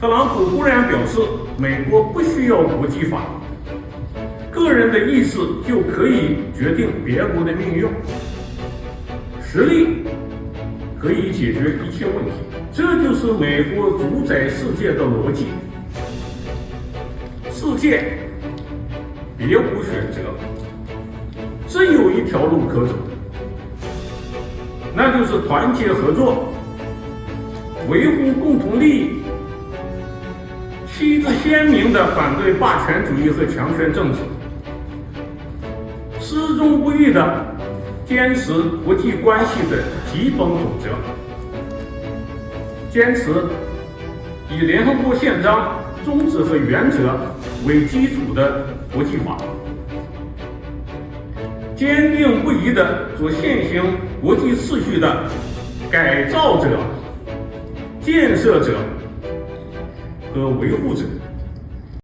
特朗普忽然表示，美国不需要国际法，个人的意识就可以决定别国的命运，实力可以解决一切问题。这就是美国主宰世界的逻辑。世界别无选择，只有一条路可走，那就是团结合作，维护共同利益，旗帜鲜明地反对霸权主义和强权政治，始终不渝地坚持国际关系的基本准则，坚持以联合国宪章宗旨和原则为基础的国际法，坚定不移地做现行国际秩序的改造者、建设者和维护者。